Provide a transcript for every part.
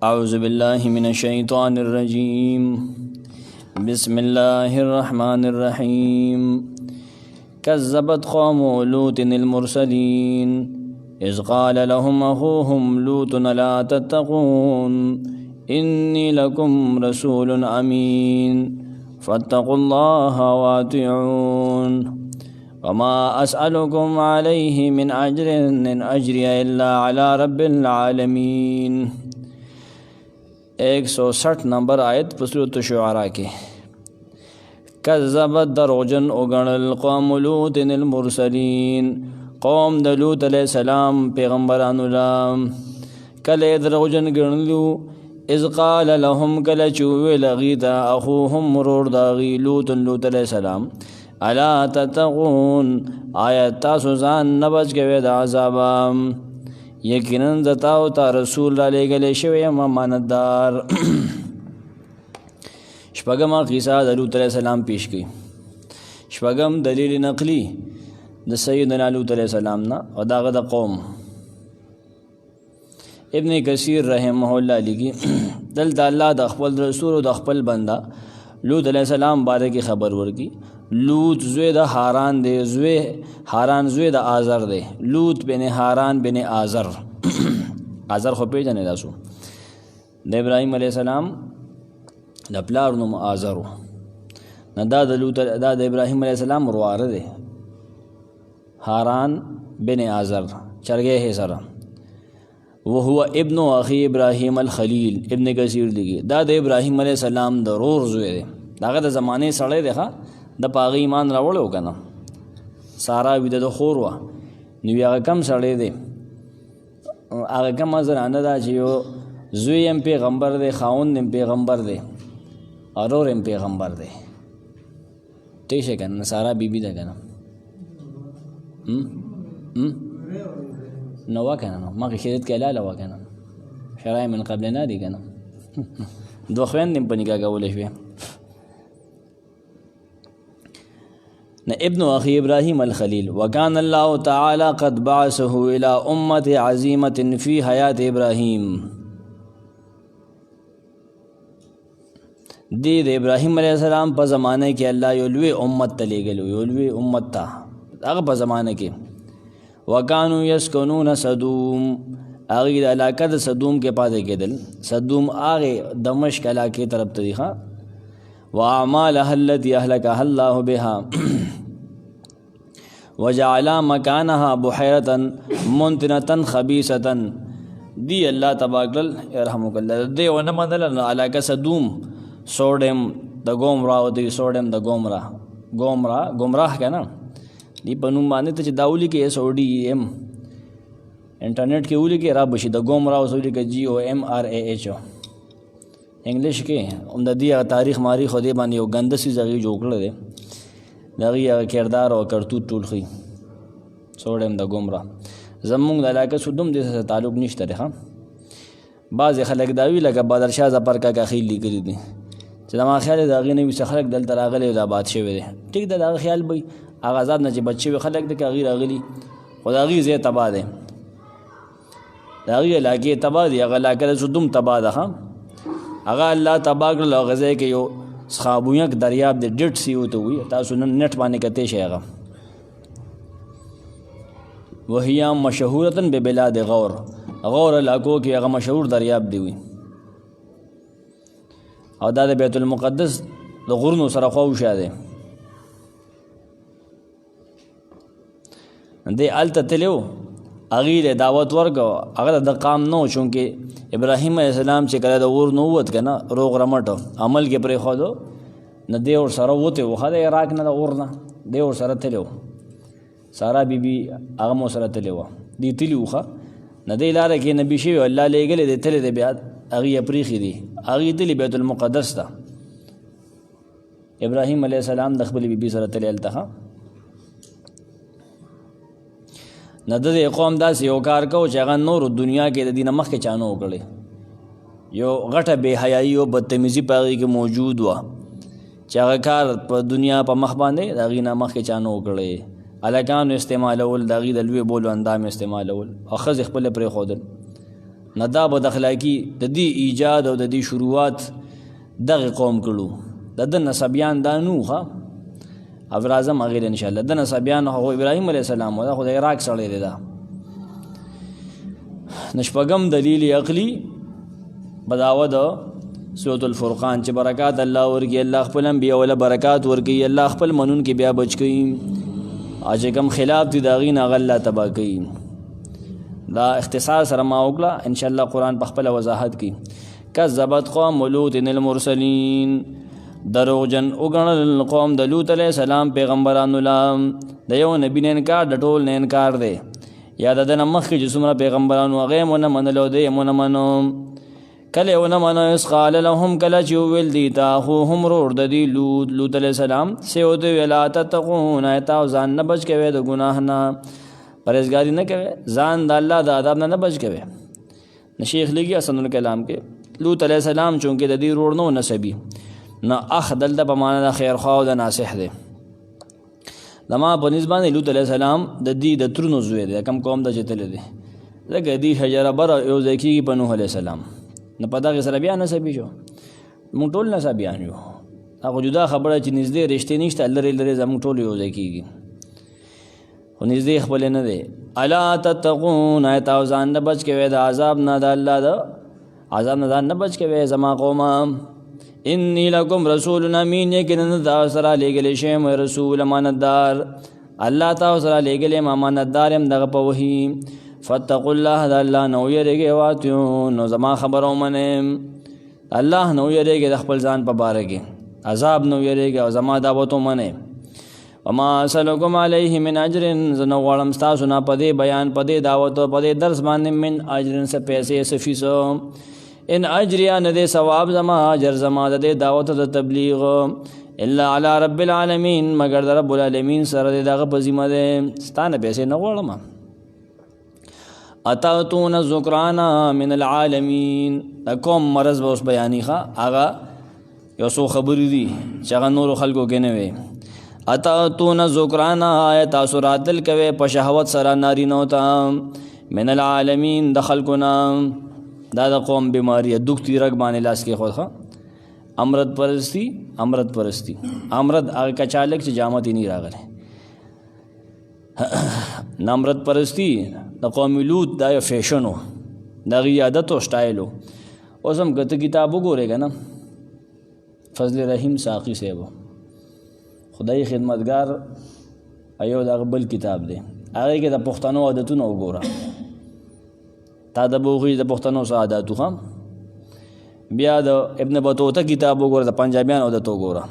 أعوذ بالله من الشيطان الرجيم بسم الله الرحمن الرحيم كذبت قوم لوط المرسلين إذ قال لهم أخوهم لوط لا تتقون إني لكم رسول أمين فاتقوا الله وأطيعون وما أسألكم عليه من أجر إن أجري إلا على رب العالمين 160 نمبر آیت سورۃ الشعراء کی کذبت دروغجن اگنل قوم لوط المرسلین قوم د لوط علیہ السلام پیغمبرانو لام کله دروغجن گنلو اذ قال لهم کله چوی لغیتا اخوهم مرور داغی لوط علیہ السلام الا تتقون آیت تاسو ځان نبچ کوي د عذاب یقینا زتاو تا رسول را لېږلی شوی یم امانتدار شپږمه قصه د لوط علیہ السلام پیش کړي شپږم دلیل نقلی د سیدنا لوط علیہ السلام نه او د هغه د قوم ابن کثیر رحمه الله لیکي دلته الله د خپل رسول او د خپل بنده لوط علیہ السلام باره کې خبر ورکړي لوط زوی د حاران دی حاران زوی د آزر دی لوط بن حاران بن آزر آزر خو پیژنې تاسو د ابراهیم علیه السلام د پلار نوم آزر نه دا د لوط دا د ابراهیم علیه السلام ورواره دی حاران بن آزر چرګې سره وهو ابن اخي ابراهیم الخلیل ابن کثیر لیکي دا د ابراهیم علیه السلام د رور زوی دی داغه د زمانه سړی دی ښه د پاغه ایمان راوړو کنه سارا وید د خور وا نو هغه کم سړی دی هغه کم زرانه دا چې یو زوی هم پیغمبر دی خاوند هم پیغمبر دی اورور هم پیغمبر دی تی شه کنه سارا بیبی ده کنه نو وکنه ما کې کې لاله وکنه شرای من قبل نه دی کنه دوه خويندې په نکاح کولې شوې ابن اخي ابراهيم الخليل وكان الله تعالى قد بعثه الى امه عظيمه في حياه ابراهيم د ابراهيم عليه السلام په زمانه کې الله یو لوی امت تلېګلو یو لوی امت تا هغه په زمانه کې وكانوا يسكنون صدوم هغه د علاقه د صدوم کې پاتې کېدل صدوم هغه دمشق علاقې طرف ته دی واعمالها التي اهلكها الله بها وجعل مكانها بحيرة منتنة خبيثة دی الله تبارک يرحمك الله دی ونه منل علاقه صدوم سوډم د ګومرا او دی سوډم د ګومراه کنه دی په نوم باندې ته داولی کې سوډي ام انټرنیټ کې ولي کې را بشي د ګومرا او سوډي کې جی او ام آر ا ایچ او انګلیش کې هم د دې تاریخ ماری خو دې باندې یو غند سي ځای جوړ کړل دی دغه کردار او کرتوت ټول خي سوډم د ګومرا زمونږ د علاقه سودم د سره تعلق نشته ده بعض خلک داوی لکه بدر شاه ظفر کا خیل لیکلي دي چې دا ما خیال دا غي نه وي خلک دلته راغلي د آباد شوی دي ټیک دا خیال به آغازات نه چې بچي خلک د غیر راغلي خدایي زه تبا ده دا غي علاقه تبا دي هغه علاقه سودم تبا ده هغه الله تبارک له غزه کې یو صحابویک دریاب د ډټ سی وته وي تاسو نن نت باندې کته شي هغه وهي مشهوره ببلاد غور علاقو کې هغه مشهور دریاب دی وي او دا د بیت المقدس د غرونو سره خو شاده دی الته تلو اغیله دعوت ورکو هغه د قام نو چونکه ابراهیم علیه السلام چې کله د اور نو وت کنه روغ رمټ عمل کې پرې خو دو نه دی اور سره وته وخه د عراق نه د اور نه دی اور سره تلو سارا بیبي هغه مو سره تلو دی تلوخه نه دی لاره کې نبی شي الله لېګل دی تل دی بیا هغه پریخي دی هغه دی بیت المقدس ته ابراهیم علیه السلام د خپل بیبي سره تلل ته نه د قوم داس یو کار کو چې هغه نور دنیا کې د دینه مخ کې چانو وکړي یو غټه بے حیايي او بدتمیزي پاږي کې موجود و چې هغه کار په دنیا په مخ باندې د غینه مخ کې چانو وکړي الکانو استعمالول د غي د لوی بولو اندام استعمالول او خز خپل پرې خودل نه دا بد اخلاقي د دې ایجاد او د دې شروعات دغه قوم کړو د ده نسبیان دا نو ښه ابراظم هغې انشاءالله د نسبیان هغه ابراهیم علیه السلام و دا خو د عراق سړی دی دا نشپږم دلیل عقلی بداوه د سورة الفرقان چې برکات الله ورکي الله خپل انبیاء ولا برکات ورکي الله خپل منون کې بیا بچ کوي اج کم خلاف دي داغین هغه الله تبا کوي دا اختصار سره ما وکړه ان شاء الله قرآن په خپل وضاحت کوي کذبت قوم لوط المرسلین دروغجن وګڼل قوم د لوط علیه السلام پیغمبرانو لا د یو نبی نه انکار د ټول نه انکار دی یا د مخکې چې څومره پیغمبرانو هغه مونږ منلو دی مونږ منو کله ونه منو اس قال لهم کله چې ویل دی تا خو هم رور د دی لوط علیه السلام سیو دی ویلا تتقون ایت او ځان نه بچ کوي د ګناه نه پرهیزګاری نه کوي ځان د الله د عذاب نه بچ کوي شیخ لګي حسن الکلام کې لوط علیه السلام چونکه د دې رور نو نسبی نه اخ دل د بمانه د خیر خوا او د ناصح دی لما په نسبت لوط علیه السلام د دې د ترونو زوی دی کم قوم د چتل دی لکه دی حجره بر یو ځکه په نوح علیه السلام نه پدا کې سره بیا نسبی شو مونږ ټول نسبیان یو هغه جدا خبره چې نږدې رښتې نشته لری لری زموږ ټول یو ځای کېږي خو نږدې خپل نه دی الا تتقون ایت او ځان نه بچ کوي د عذاب نه د الله د عذاب نه ځان نه بچ کوي زما قومه انی لکم رسول امین یقینا تاسو سره لېږلی شوم رسول امانتدار الله تاسو سره لېږلی امانتدار یم دغه په وحي فاتقوا الله د الله نو یریږئ واتیون نو زما خبره ومنئ الله نو یریږئ د خپل ځان په باره کې عذاب نو یریږئ او زما دعوت ومنئ وما اسألکم علیه من اجر زه نه غواړم ستاسو نه په دې بیان په دې دعوت او په دې درس باندې من اجر څه پیسې څه فیسو ان اجریا نه دې ثواب زما اجر زما د دې دعوت د تبلیغ الا علی رب العالمین مگر د رب العالمین سره دغه په ذمه ده ستانه پیسې نه غواړم اتاتون الذکرانا من العالمین کوم مرض به اوس بیانې ښه هغه یو څو خبرې دي چې هغه نورو خلکو کې نه وي اتاتون الذکرانا تاسو راتل کوي په شهوت سره نارینو ته من العالمین د خلکونه دا د قوم بیماری دکتی رګ باندې لاس کې خو امرت پرستی امرت هغه کچالک چې جامت یې نه راغلی نامرت پرستی د قوم لوط دا یو فیشنو دغه عادت او سټایلو اوس هم کته کتاب وګورئ که نه فضل رحیم ساقی صاحب خدای خدمتګار ایو دغه بل کتاب دی هغې کې د پښتنو عادتونه وګوره تا د بوغي د پښتنو سعادتو هم بیا د ابن بطوطه کتاب وګوره د پنجابیان عادت وګوره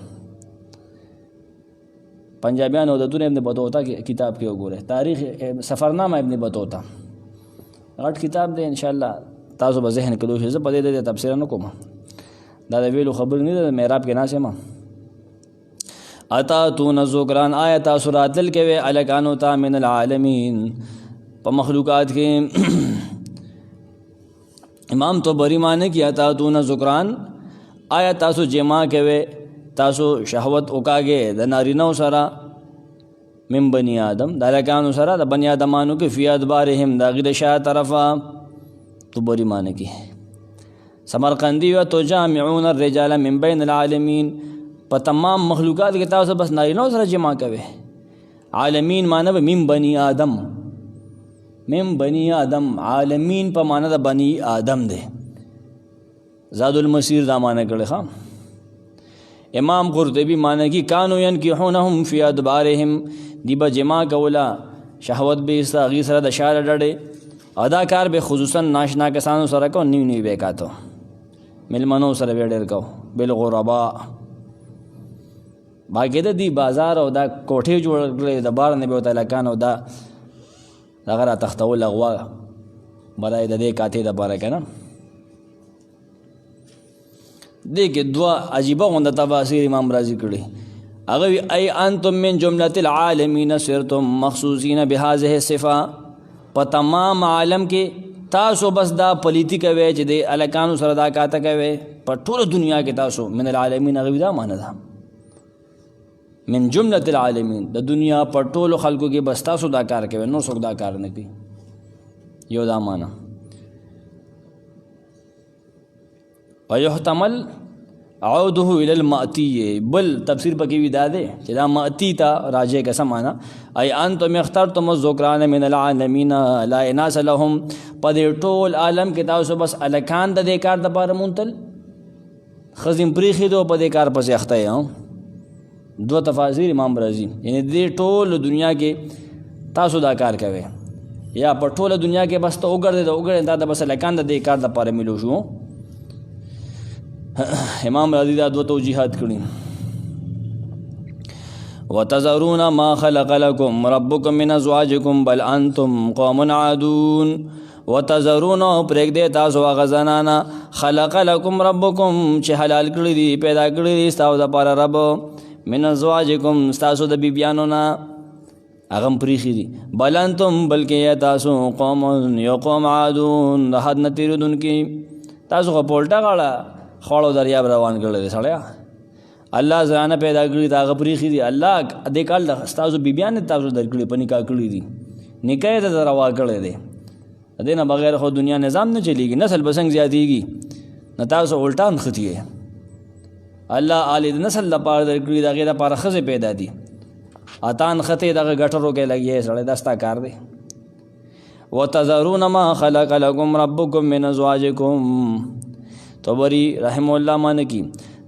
پنجابیان عادتونه ابن بطوطه کتاب کې وګوره تاریخ سفرنامه ابن بطوطه غټ کتاب دی ان شاء الله تاسو به ذهن کې دوی زه په دې تفسیر نه کوم دا د ویلو خبر نه ده محراب کې ناسه ما اتاتون الذکران آیت سوراتل کې الکانو تا من العالمین په مخلوقات کې امام طبری معنی کی اتاتون ذکران آیا تاسو جما کوي تاسو شهوت وکاږي د نارینو سره من بنی آدم د لکانو سره د بنی آدمانو کې فی ادبارهم د غیر شاه طرفا طبری معنی کی سمرقندی و تو جامعون الرجال من بین العالمین په تمام مخلوقات کې تاسو بس نارینو سره جما کوي عالمین معنی من بنی آدم من بنی آدم عالمین په معنی د بنی آدم دی زاد المسیر دا معنی کړي ښا امام قرطبی معنی کی کانو ینکحونهم فی ادبارهم دی به جما کولا شهوت به استغی سره د شاله ډډه اداکار به خصوصا ناشنا کسانو سره کو نیو وکاتو ملمنو سره ډېر کو بالغربا باګه د دی بازار او دا کوټه جوړ کړل د بار نه به تعالی کانو دا دغه را تختول لغوا برای د دې کاتې د باره کنه دې کې دوا عجیبه غونډه تفاسیر امام رازی کړي هغه ای انتم من جمله العالمین صرتم مخصوصین بهذه الصفه په تمام عالم کې تاسو بس دا پلیتی کوي چې د الکانو سره دا کاته کوي په ټول دنیا کې تاسو من العالمین هغه دا معنی ده من جمله العالمین د دنیا په ټولو خلکو کې بس تاسو دا کار کوي نو څوک دا کار نه کوي یو دا معنی ويحتمل عوده الى المأتی، بل تفسیر پکې وی دا دی چې دا مأتی ته راجع کا سمانا ای انتم اخترتم الذکران من العالمین لا اناس لهم، په ټول عالم کې تاسو بس الکان د دې کار د پاره مونتل خزم پریخي دو په دې کار پسې اخته یم. دو تفاسیر امام رازی یعنی دې ټول دنیا کې تاسو دا کار کوي یا په ټول دنیا کې بس ته وګرځي دا د بس الکان د دې کار د پاره ملو شو. امام رازی دا دو توجیحات کړي. وتذرون ما خلق لكم ربكم من ازواجكم بل انتم قوم عادون. وتذرون پرېږ دې تاسو هغه زنانا خلق لكم ربكم چې حلال کړي دي پیدا کړي دي تاسو د پاره رب من ازواجكم تاسو د بیبیانو نه هغه پریخي دي بل انتم بلکې تاسو قوم یو قوم عادون د حد نه تیریدونکي تاسو خو پولټه غاړه خوړو دریاب روان کړل دي سړیا. الله زنانه پیدا کړي دا غپریخي دي الله دې کال تاسو بیبیان تاسو درکړي په نکاح کړي دي نکاح ته روا کړی دی دې نه بغیر خو دنیا نظام نه چلیږي نسل بسنګ زیاتېږي نه تاسو الټان ختیه. الله آل د نسل لپاره درکړي دغه لپاره خزه پیدا دي اتان خته دغه ګټرو کې لګي سړی دستا کار دی. وتذرون ما خلق لكم ربكم من ازواجكم طبری رحم الله مان کی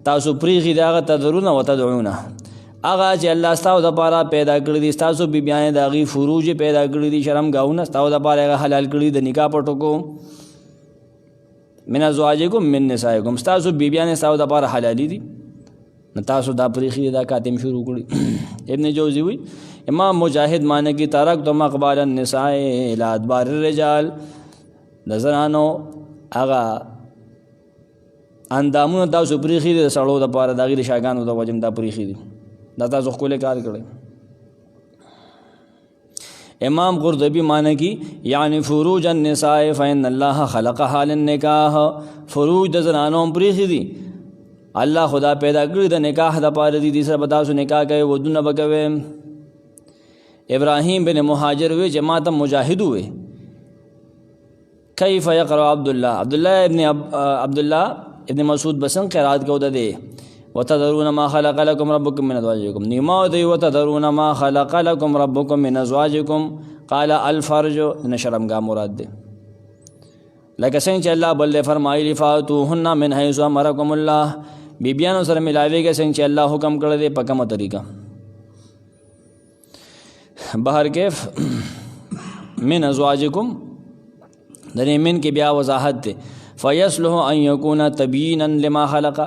تاسو پریخي داغه تذرون و تدعون هغه چې الله ستاسو د پاره پیدا کړی دي تاسو بیبیان داغي فروج پیدا کړی دي شرم گاونه ستاسو د پاره حلال کړی د نکاح پټو کو من ازواجکم من نسائکم تاسو بیبیان ستاسو د پاره حلالي دي نو تاسو دا پریخي دا کاتم شروع کړی. ابن جوزی وی امام مجاهد مان کی ترک تو مقبال النساء الى ادبار الرجال نظرانو هغه اندامونه تاسو پریخي دي سړو د پاره داغي د شاګانو د وجم دا پریخي دي دا تاسو خپل کار کړی. امام قرطبی معنی کی یعنی فروج النساء فإن الله خلقها للنکاح فروج د زنانو پریخي دي الله خدا پیدا کړی د نکاح د پاره دي سره تاسو نکاح کوي ودونه بکوي. ابراهیم بن مهاجر وی جماعت مجاهد وی کیف یقرأ عبدالله ابن مسعود بسن قرات کو ده وتذرون ما خلق لكم ربكم من ازواجكم نیما دی وتذرون ما خلق لكم ربكم من ازواجكم قال الفرج نشرمگا مراد ده لکه څنګه چې الله بل فرمایلی فاتوهن من حيث امركم الله بیبیانو سره ملاویږي څنګه چې الله حکم کړی دی په کومه طریقه. بهر کیف من ازواجكم درې من کې بیا وضاحت ده فیصلح ان یکون تبیینا لما خلق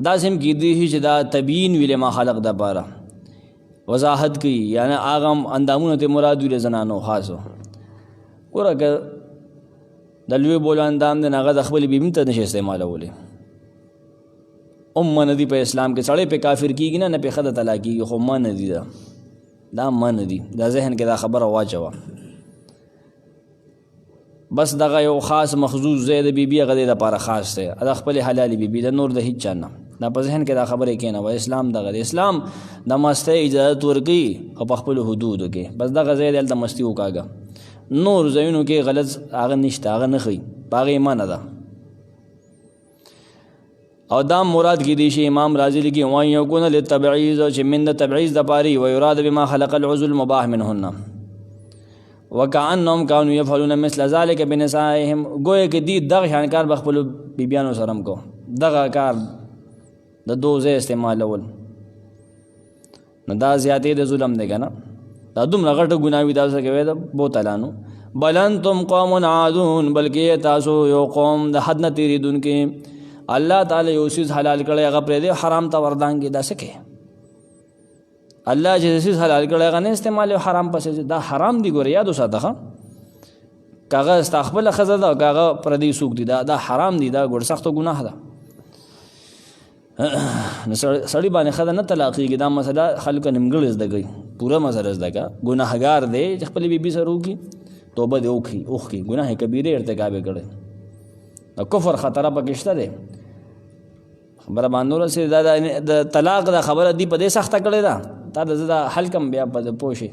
دا سم کی دی چې دا تبیین ویل ما خلق د بارا وضاحت کی یعنی اغم اندامونه ته مراد ویل زنانو خاصو ورګه دلوی بول اندام د نغه خپل بیبي ته نشه استعمالولې ندی په اسلام کې سړی په کافر کیږي نه په خدای تعالی کیږي خو ما ندی دا ما ندی دا ذهن کې دا خبره واچوه بس دغه یو خاص مخصوص زید بیبي غدې د لپاره خاص دی د خپل حلال بیبي د نور د هیڅ چانه دا په ذهن کې دا خبره کینه و اسلام دغه اسلام د مسته اجازه ورګي او په خپل حدود کې بس دغه زید د مستی وکاګه نور زینو کې غلط هغه نشته هغه نه خي باغ ایمان ده او دا مراد کې دي چې امام رازی لګي وای یو کو نه لتبعیض چې من د تبعیض د پاری و یراد بما خلق العضو المباح منهن وکأنهم كانوا يفعلون مثل ذلك بنسائهم گویا کې دي دغه شانکار بخپل بیبيانو سرم کو دغه کار د دوزه استعمالول نو دا زیاتې د ظلم دی کنه دا دومره غټه ګناوي تاسو کوي دا بوتلانو بلنتم قوم عادون بلکې تاسو یو قوم د حد نه تیریدونکې الله تعالی یو شی حلال کړي هغه پر دې حرام ته وردانګي دا سکه الله چې شی حلال کړي هغه نه استعمال حرام پسې دا حرام دی ګور یاد وساته کاغه استخبل خزه دا کاغه پر دې سوق دي دا حرام دی دا ګور سخت ګناه ده سړی باندې خدای نه طلاقېږي دا مسله خلک نیمګړی زده کوي پوره مسله زده کا ګناهګار دی چې خپل بیبي سره وکړي توبه دې وکړي ګناه کبیره ارتکاب کړي د کفر خطر پکې شته دی خبره باندې ورسې د طلاق د خبره دی په دې سخته کړي دا تا د حل کم بیا په پوښي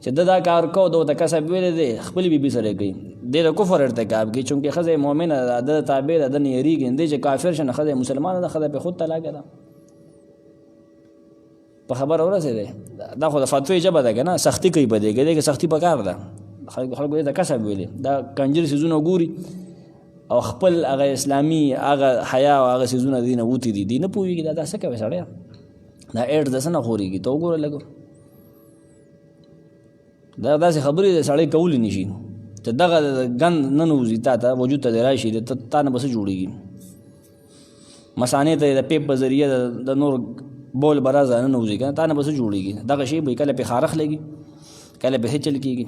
چې دا کار کو د کسب ویلې دی خپل بیبي سره کوي د کفر ارتکاب کوي چونکه خزه مؤمنه د تابع د نه یریږي چې کافر شنه خزه مسلمان ده خزه په خود طلاق ده په خبر اورسه دا خو د فتوی جبه ده کنه سختی کوي بده کې سختی پکار ده خلکو د کسب ویلې دا کنجر سيزونه ګوري او خپل هغه اسلامي هغه حیا او هغه سيزونه دینه وتی دي نه پويږي دا څه کوي سړی دا اډ د سنه خوريږي تو ګوره لګو دا داسې خبرې د سړی کول نشي ته دغه ګن ننوزي تا وجود ته راشي تا نه بس جوړیږي مسانې ته د پیپ په ذریعہ د نور بول براز نه نوزي کنه تا نه بس جوړیږي دغه شی به کله په خارخ لګي کله به چل کیږي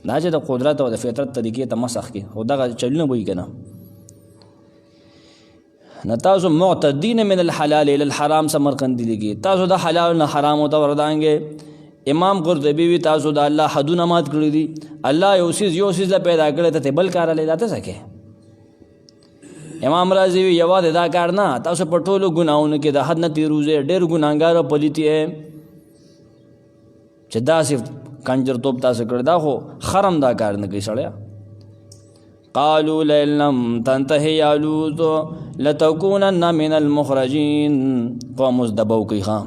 دا چې د قدرت او د فطرت طریقې ته مسخ کی او دغه چلنه وای کنه نتاسو معتدین من الحلال الى الحرام سمرقندی لګي تاسو د حلال نه حرام او ته وردانګي امام قرطبی وی تاسو د الله حدونه مات کړی دي الله یو سیز پیدا کړی ته بل کار لیداته سکے امام رازی وی یواد دا کار نه تاسو په ټولو ګناونو کې د حد نه تیروزه ډېر ګناګار پلیتی چې دا صرف کنجر توپ تاسو کړ دا خو خرم دا کار نه کوي سړیا قالوا لئن تنتهي يا لوط لتكونن من المخرجين قوم دبو کوي ها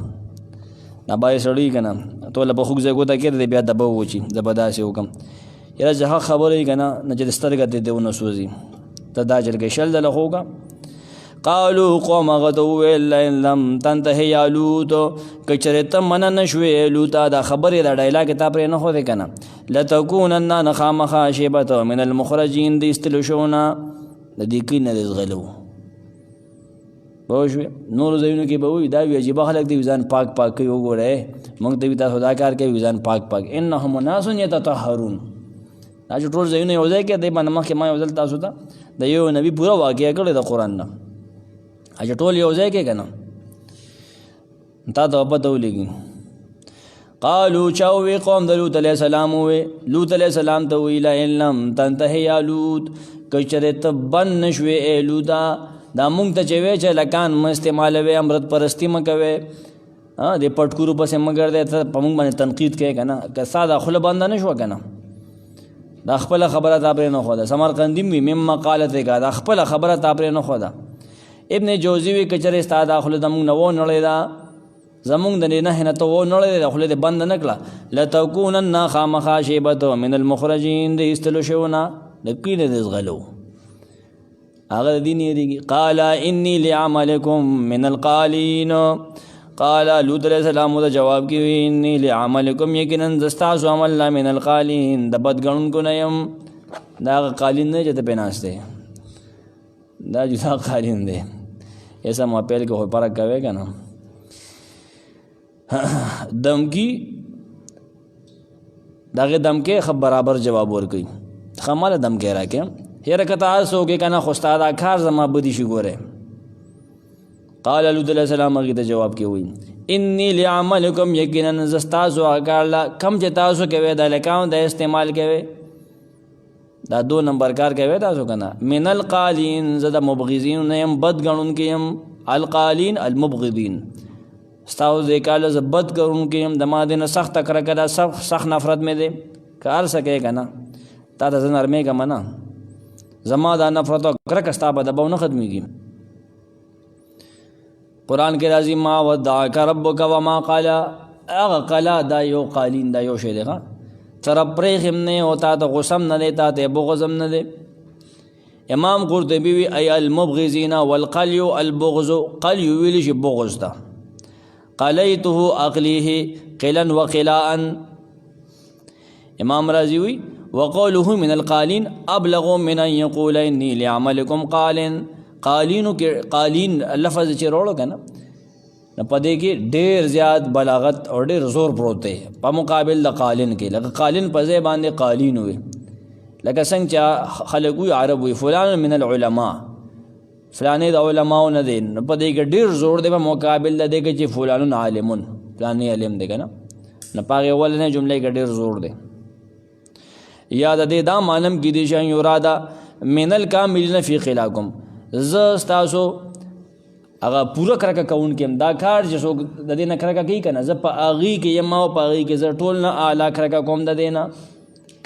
دا بای سړی کنه ټول په خوګ زګو ته کې بیا دبو وچی زبرداسي حکم یره ځه خبرې کنه نجد سترګه دې ونه سوزي ته دا جرګ شل د لخوګه قالوا قوم غدو لئن لم تنتهي يا لوط کچرته من نشوي لوط دا خبرې دا ډایلاګ ته پر نه خو دې کنه لتكونن نخامخ شيبه من المخرجين دې استلشونا د دې کې نه زغلو بوښ نور زینو کې به وي دا وی عجیب خلک دی ځان پاک پاک کوي وګوره موږ ته تاسو دا کار کوي ځان پاک پاک انهم ناس يتطهرون دا ټول زینو یو ځای کې دی باندې مخکې ما یو ځل تاسو ته د یو نبی پورا واقعیا کړی د قران نه اجه ټول یو ځای کې کنه تا ته پته ولګي قالوا چاوي قوم د لوط عليه السلام وي لوط عليه السلام ته ویلا ان لم تنتهي يا لوط کچرت بن نشوي لوطا دا مونږ ته چې وی چې لکان م استعمالوي امرت پرستی م کوي د پټکورو پسې مګر دې ته په مونږ باندې تنقید کوي کنه که ساده خله باندې نشو کنه دا خپل خبره تا پر نه خو دا سمرقندی مم قالت کا دا خپل خبره تا پر نه خو دا ابن جوزی وی کچره استاد اخله د مونږ نو نړې دا زمونږ د نه نه ته و نړې د خله د بند نکړه لتكونن خامخا شیبه من المخرجین د استلو شونا د کینه د زغلو هغه دین یریږي قال انی لعملکم من القالین قال لوط علیہ السلام دا جواب کی انی لعملکم یقینا دستاسو عمل لا من القالین د بدګون کو نیم دا قالین نه جته پیناسته دا جدا قالین دی ایسا ما پیل کو فرق کوي کنه دمکی داغه دمکه خبر برابر جواب ورکي خماله دمکه راکې هر کته سوګه کنه خو استاد کار زما بدی شي ګوره قال لوط علیہ السلام هغه جواب کې وای انی لعملکم یقینا زستاسو اکاله کم چې تاسو کوي د لکاو د استعمال کوي دا 2 نمبر کار کوي تاسو کنه من القالین زدا مبغضین نیم بد غنون کیم القالین المبغضین استاو دې کاله زبد غنون کیم د ما دینه سخت کړه کړه سخت نفرت مې دې کار سکے کنه تا د نرمه کا منا زما دا نفرت او کرک استابه د بونه ختميږي قران کې راځي ما ودعک ربک وما قال اغه قلا دا یو قالین دا یو شی دی ها تر پرېخم نه ہوتا ته غسم نه دیتا ته بغضم نه دی امام قرطبی وی ای المبغضین والقلي البغض قلي ویل شي بغض دا قلیته عقلیه قلا وقلاء امام رازی وی وقوله من القالین ابلغ من ان يقول اني لعملكم قالین قالینو کې قالین لفظ چې وروړو کنه پدې کې ډېر زیات بلاغت او ډېر زور پروت دی په مقابل د قالین کې لکه قالین په ځای باندې قالین وي لکه څنګه چې خلک وي عرب وي فلان من العلماء فلانې د علماو نه دي په دې کې ډېر زور دی په مقابل د دې کې چې فلان عالمون فلانې علم دی کنه نه پاره ولنه جمله کې ډېر زور دی یا د دې دا مانم کې دي چې یرادا من الکاملین فی خلاکم ز استاسو هغه پوره کرکه کوونکی یم. دا کار چې څوک د دې نه کرکه کوي که نه، زه په هغې کې یم او په هغې کې زه ټول نه اعلی کرکه کوم د دې نه،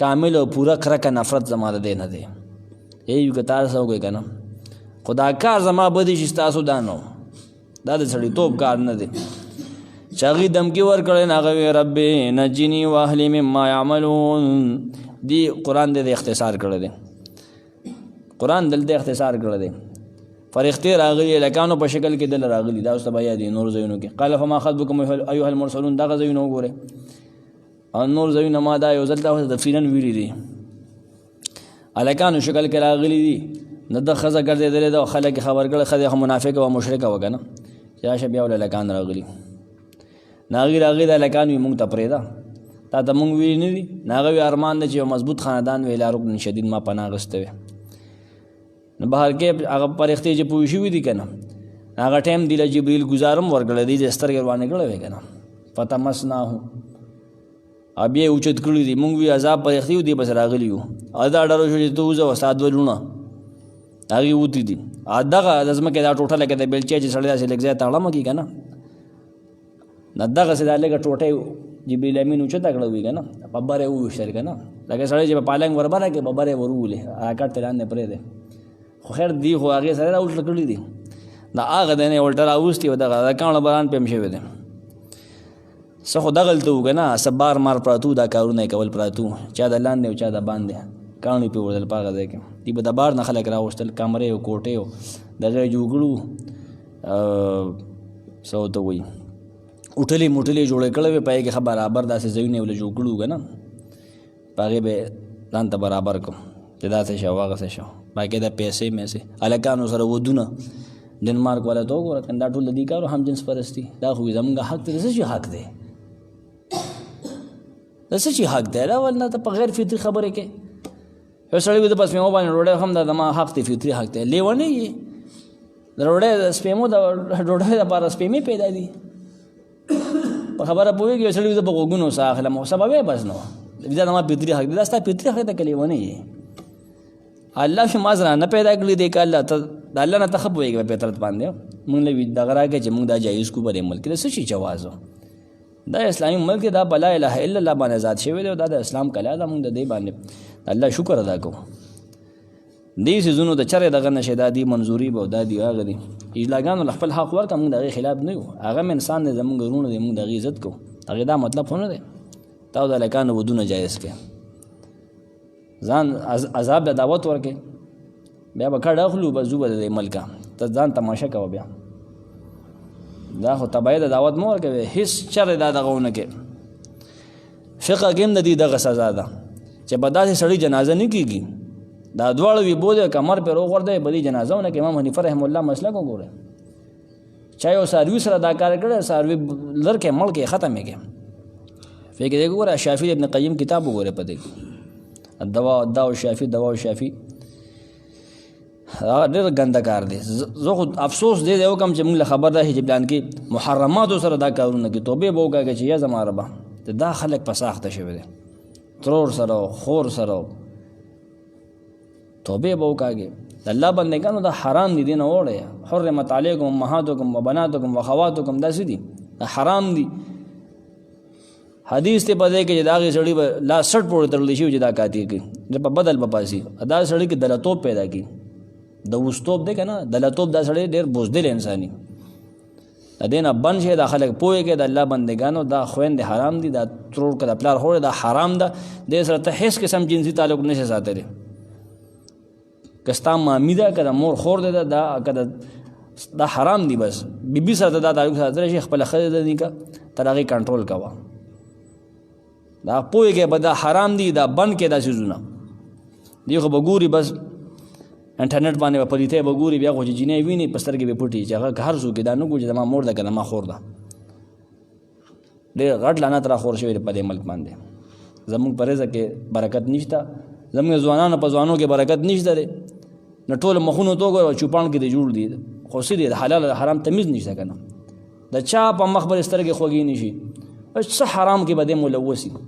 کامل او پوره کرکه نفرت زما د دې نه دی. یو که تاسو وکړئ که نه، خو دا کار زما بدې شي ستاسو دا نه دا د سړیتوب کار نه دی. چې هغې دمکي ورکړی نو هغه وی رب نجني واهلي مما یعملون. دی قرآن دی اختصار کړی دی، قرآن دلته اختصار کړی دی. فرښتې راغلي لکانو په شکل کې دل راغلي، دا اوس ته به یادي نور ځایونو کې. قال فما خطبکم ایها المرسلون، دغه ځایونه وګورئ او نور ځایونه ما دا یو ځل ته تفصیلا ویلي دي. هلکانو شکل کې راغلي دي، نه د ښځه ګرځېدلې ده او خلک یې خبر کړی ښځه خو منافقه او مشرکه وه که نه، چې راشه بیا ول هلکان راغلي. نه هغې راغلي د هلکان وي مونږ ته پرېږده، تا ته مونږ ویلي نه دي. نه هغه وي ارمان دی چې یو مضبوط خاندان وي، لا رکن شدید ما پناه اخیسته وي. نو بهر کې هغه فرښتې چې پوه شوي دي که نه، هغه ټایم دی له جبریل ګزارم ورکړی دی، چې سترګې روانې کړی وی که نه. فتمسناه، او بیا یې اوچت کړي دي. مونږ وي عذاب فرښتې و دې بس راغلي وو، او دا ډر شو چې ته وځه او ستا دوه لوڼه هغې وتي دي. دغه د ځمکې دا ټوټه لکه د بېلچې چې سړی داسې لږ ځای تړمه کړي که نه، نه دغسې دا لږه ټوټه جبریل امین اوچته کړه وي که نه، په بر یې وویشتل که نه، لکه سړی چې په پالنګ وربره کړي په بر یې ورولې حرکت ترې لاندې پرېږدی. خو خیر دی خو هغې سره راوټله کړي دي، دا هغه دی نه یې الټه راوستي او دغه د کاڼو باران پې هم شوی دی. څه خو دغلته وو که نه، څه بار مار پراتو، دا کارونه یې کول پراتو، چا د لاندې او چا د باندې کاڼي پې وړل په هغه ځای کې. دي به د بار نه خلک راوستل، کمرې او کوټې او دغه یې جوړ کړو، څه ورته وایي اوټلې موټلې جوړې کړی وې، په هغې کې ښه برابر داسې ځایونه یې ولې جوړ کړي وو که نه، په هغې به یې ځان ته برابر کړو چې داسې شو هغسې شو. باقي د پیسې میسې هلکانو سره ودونه ډنمارک والا ته وګوره کنه، دا ټول د دې کارو هم جنس پرستي. دا خو زموږ حق دی، د څه شي حق دی؟ د څه شي حق دی؟ دا ولنه ته په غیر فطري خبرې کې یو سړی وي د په سپېمو باندې ډوډۍ هم دا زما حق دی، فطري حق دی. لیونی یې د ډوډۍ د سپېمو د ډوډۍ دپاره سپېمې پیدا دي. په خبره پوهېږي یو سړی وي زه په غوږونو ساه اخلم او سبب یې بس نو دا زما فطري حق دی. دا ستا فطري حق دی که لیونی یې؟ الله چې ما سره نه پیدا کړي دی که الله ته د الله نه ته ښه پوهېږي په فطرت باندې. مونږ له وي دغه راکړې چې مونږ دا جایز کړو په دې ملک کې. د څه شي جواز و؟ دا اسلامي ملک دی، دا په لا اله الا الله باندې ذات شوی دی او دا د اسلام کلا ده. مونږ د دې باندې الله شکر ادا کوو. دې څیزونو د چرې دغه نه شي، دا دي منظوري به او دا دي هغه دي. اجلاګانو له خپل حق ورکړه، مونږ د هغې خلاف نه یو. هغه م انسان دی، زمونږ ورونه دی، مونږ د هغې عزت کوو. هغې دا مطلب خو نه دی تا د هلکانو ودونه جایز کړې، ځان عذاب د دعوت ورکې، بیا به کډ اخلو بس ځو به د دې ملکه، ته ځان تماشه کوه. بیا دا خو تبعیه د دعوت مه ورکوې، هېڅ چرې دا دغه ونه کې. فقه کې هم د دې دغه سزا ده چې په داسې سړي جنازه نه کېږي. دا دواړه وي بوځه کمر پې روغورځوي په دې جنازه ونه کې. امام حنیفه رحم الله مسلک وګورئ، چا یو څاروي سره دا کار کړی، څاروي لر کې مړ کې ختم یې کې. فقه دې وګوره، شافعي ابن قیم کتاب وګورئ په دې الدواء الشافي، دواء الشافي ډېر ګنده کار دی. زه خو افسوس دې دی وکړم چې موږ له خبر ده چې پلان کې محرماتو سره دا کارونه کوي. توبې به وکړه چې یا زما ربه دا خلک په ساخته شوي دي، ترور سره خور سره توبې به وکړه. د الله بندګانو دا حرام دي، دې نه وړی. حرمت علیکم امهاتکم وبناتکم وخواتکم، دا څه دي؟ دا حرام دي. حدیث ته په دې کې چې د هغې سړي به لاس سټ پورې تړلی شي چې دا کاتې کوي، په بدل به پاسي. دا سړي کې دلتوب پیدا کړي، د وستوب دی که نه، دلتوب دا سړی ډېر بزدل انساني. د دې نه بند شي، دا خلک پوهې کې د الله بندګانو دا خویندې حرام دي، دا ترور که د پلار خور دا حرام ده. دې سره ته هېڅ قسم جنسي تعلق نشي ساتلی، که ستا مامي ده که د مور خور دی ده، دا حرام دي. بس بیبي سره ته دا تعلق ساتلی شي، خپله ښځه ده نیکه تر هغې کنټرول کوه. دا پوهېږي به دا حرام دي، دا بند کې دا څیزونه دی. خو به ګوري بس انټرنیټ باندې به پلیتۍ به ګوري، بیا خو چې جینۍ ویني په سترګې به پټي چې هغه که هر څوک دا نه ګوري چې زما مور ده که زما خور ده. ډېر غټ لعنت را خور شوی دی په دې ملک باندې. زموږ په رزق کې برکت نشته، زموږ ځوانانو په ځوانو کې برکت نشته دی. نو ټول مخونو ته وګوره چوپان کې دی جوړ دي، خو څه دی د حلال او حرام تمیز نشته که نه. د چا په مخ به سترګې خوږې نه شي، څه حرام کې به دی ملوث وي.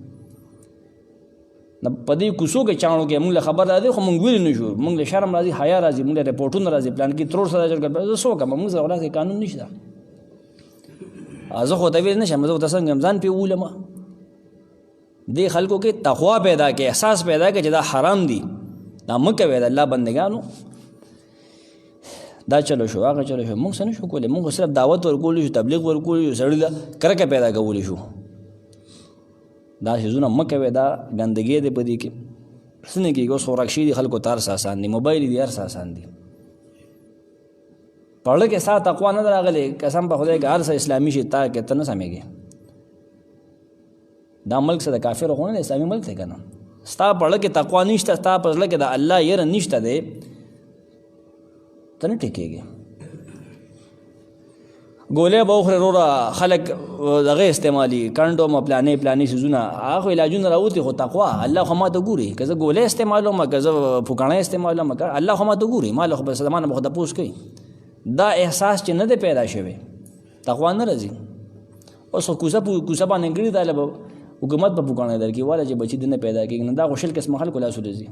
په دې کوڅو کې چاڼو کې موږ له خبر راځي خو موږ ویل نه شو، موږ له شرم راځي، حیا راځي، موږ له رپورټونو راځي، پلان کې ترور سره جوړ زه څوک یم، موږ سره ولا قانون نشته. زه خو ته ویل نشم، زه ته څنګه ځان پې وولم. دې خلکو کې تقوا پیدا کې، احساس پیدا کې چې دا حرام دي، دا مه کوئ د الله بندګانو. دا چلو شو هغه چلو شو، موږ څه نه شو کولی، موږ صرف دعوت ورکولی شو، تبلیغ ورکولی شو، سړي ته کرکه پیدا کولی شو. دا شیزونه مه کوئ، دا ګندګي دی په دې کې. څه نه کېږي، اوس خوراک شي دي خلکو ته هر څه آسان دي، موبایل دي هر څه آسان دي. په زړه کې ستا تقوا نه ده راغلی، قسم په خدای که هر څه اسلامي شي تا کې ته نه سمېږي. دا ملک څه د کافرو خو نه دی، اسلامي ملک دی که نه. ستا په زړه کې تقوا نشته، ستا په زړه کې د الله یره نشته دی، ته نه ټیکېږي. ګولۍ به وخورې وروره، خلک دغه استعمالي کنډوم پلانې څیزونه، هغه خو علاجونه راوتي، خو تقوا الله خو ما ته ګوري. که زه ګولۍ استعمالوم، که زه پوکاڼی استعمالوم، الله خو ما ته ګوري، ما له خو به زمانه به خو تپوس کوي. دا احساس چې نه دی پیدا شوی، تقوا نه راځي. اوس خو کوڅه باندې ګړي دا له حکومت به پوکاڼی درکړي واله چې بچي دې نه پیدا کېږي. نه دا خو شل قسمه خلکو لاسو راځي،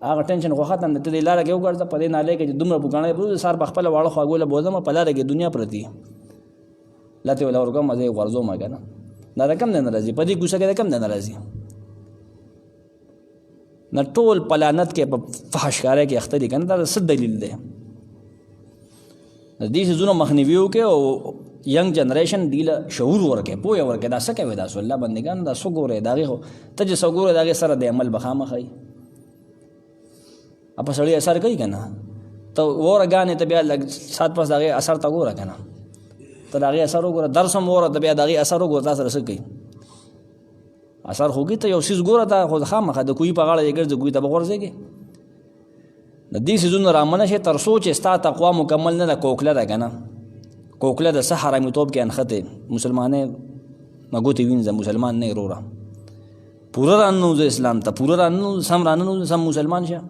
هغه ټینشن خو ختم دی. ته دې لاره کې وګرځه، په دې نالۍ کې چې دومره پوکاڼی پروت دي، سهار به خپله واړه خواږوله بوځم، په لاره کې دنیا پرتي لته ولا ورکوم، زه یې غورځوم که نه. دا د کم دی نه راځي، په دې کوڅه کې د کم دی نه راځي. نه ټول په لعنت کې په فحشکارۍ کې اخته دي که نه. دا څه دلیل دی؟ د دې څیزونو مخنیوي وکړئ او ینګ جنریشن دې له شعور ورکړئ، پوهه ورکړئ. دا څه کوي، دا څه الله بندګانو، دا څه ګورئ، د هغې خو ته چې څه ګورئ د هغې سره د عمل به خامخا وي. په سړی اثر کوي که نه؟ ته وره ګانې ته بیا لږ سات پس د هغې اثر ته ګوره که نه، ته د هغې اثر وګوره. درس هم وره ته بیا د هغې اثر وګوره، تا سره څه کوي اثر. خو ته یو څیز ګوره، ته خو خامخا د کوهي په غاړه یې ګرځې، کوهي ته به غورځېږې. د دې څیزونو رامنه شي تر څو چې ستا تقوا مکمل نه ده، کوکله ده که نه. کوکله د څه حرامیتوب کې انښتې، مسلمانۍ نه ګوتې وینځه، مسلمان نه یې وروره. پوره راننوځه اسلام ته، پوره راننوځه، سم راننوځه، سم مسلمان شه.